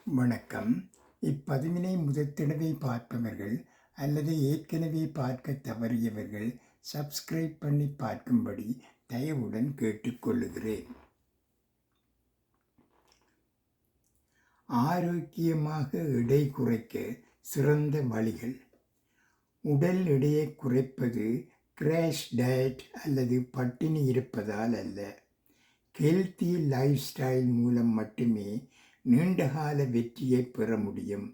வணக்கம். இப்பதிவினை முதற்தடவை பார்ப்பவர்கள் அல்லது ஏற்கனவே பார்க்க தவறியவர்கள் சப்ஸ்கிரைப் பண்ணி பார்க்கும்படி தயவுடன் கேட்டுக்கொள்ளுகிறேன். ஆரோக்கியமாக எடை குறைக்க சிறந்த வழிகள். உடல் எடையை குறைப்பது கிராஷ் டயட் அல்லது பட்டினி இருப்பதால் அல்ல. ஹெல்த்தி லைஃப் ஸ்டைல் மூலம் மட்டுமே நீண்டகால வெற்றியை பெற முடியும்.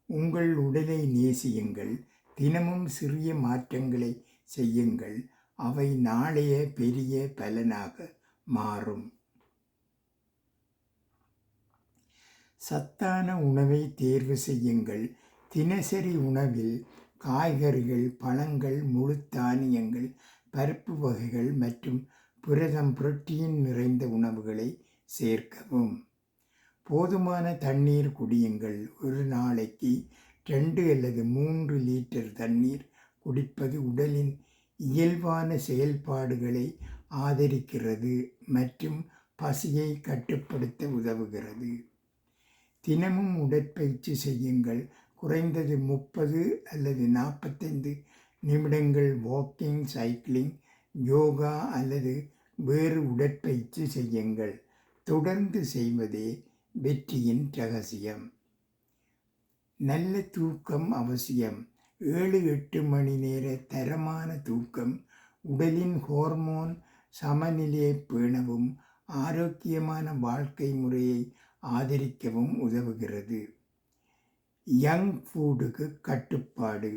உங்கள் உடலை நேசியுங்கள், தினமும் சிறிய மாற்றங்களை செய்யுங்கள், அவை நாளைய பெரிய பலனாக மாறும். சத்தான உணவை தேர்வு செய்யுங்கள். தினசரி உணவில் காய்கறிகள், பழங்கள், முழு தானியங்கள், பருப்பு வகைகள் மற்றும் புரோட்டீன் நிறைந்த உணவுகளை சேர்க்கவும். போதுமான தண்ணீர் குடியுங்கள். ஒரு நாளைக்கு 2 அல்லது 3 லிட்டர் தண்ணீர் குடிப்பது உடலின் இயல்பான செயல்பாடுகளை ஆதரிக்கிறது மற்றும் பசியை கட்டுப்படுத்த உதவுகிறது. தினமும் உடற்பயிற்சி செய்யுங்கள். குறைந்தது 30 அல்லது 45 நிமிடங்கள் வாக்கிங், சைக்கிளிங், யோகா அல்லது வேறு உடற்பயிற்சி செய்யுங்கள். தொடர்ந்து செய்வதே வெற்றியின் ரகசியம். நல்ல தூக்கம் அவசியம். 7-8 மணி நேர தரமான தூக்கம் உடலின் ஹார்மோன் சமநிலையை பேணவும் ஆரோக்கியமான வாழ்க்கை முறையை ஆதரிக்கவும் உதவுகிறது. யங் ஃபுட்டுக்கு கட்டுப்பாடு.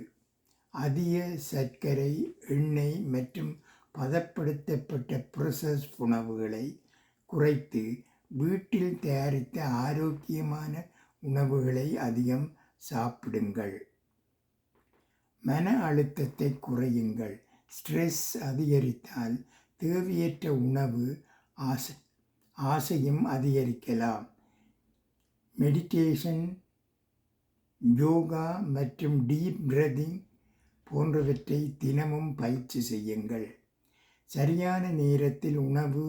அதிக சர்க்கரை, எண்ணெய் மற்றும் பதப்படுத்தப்பட்ட ப்ரோசஸ் உணவுகளை குறைத்து வீட்டில் தயாரித்த ஆரோக்கியமான உணவுகளை அதிகம் சாப்பிடுங்கள். மன அழுத்தத்தை குறையுங்கள். ஸ்ட்ரெஸ் அதிகரித்தால் தேவையற்ற உணவு ஆசையும் அதிகரிக்கலாம். மெடிடேஷன், யோகா மற்றும் டீப் பிரீதிங் போன்றவற்றை தினமும் பயிற்சி செய்யுங்கள். சரியான நேரத்தில் உணவு.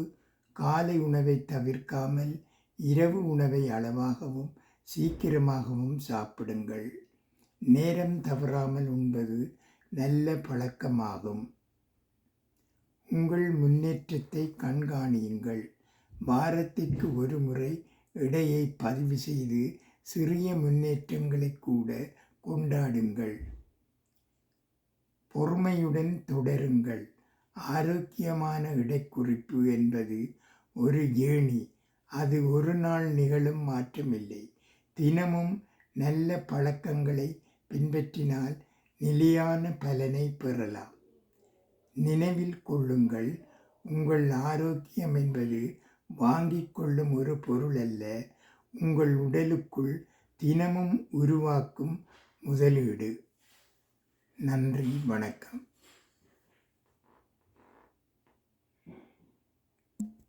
காலை உணவை தவிர்க்காமல் இரவு உணவை அளவாகவும் சீக்கிரமாகவும் சாப்பிடுங்கள். நேரம் தவறாமல் உண்பது நல்ல பழக்கமாகும். உங்கள் முன்னேற்றத்தை கண்காணியுங்கள். வாரத்திற்கு ஒரு முறை எடையை பதிவு செய்து சிறிய முன்னேற்றங்களை கூட கொண்டாடுங்கள். பொறுமையுடன் தொடருங்கள். ஆரோக்கியமான எடைக்குறைப்பு என்பது ஒரு ஏணி. அது ஒரு நாள் நிகழும் மாற்றமில்லை. தினமும் நல்ல பழக்கங்களை பின்பற்றினால் நிலையான பலனை பெறலாம். நினைவில் கொள்ளுங்கள், உங்கள் ஆரோக்கியம் என்பது வாங்கிக் கொள்ளும் ஒரு பொருள் அல்ல, உங்கள் உடலுக்குள் தினமும் உருவாக்கும் முதலீடு. நன்றி, வணக்கம்.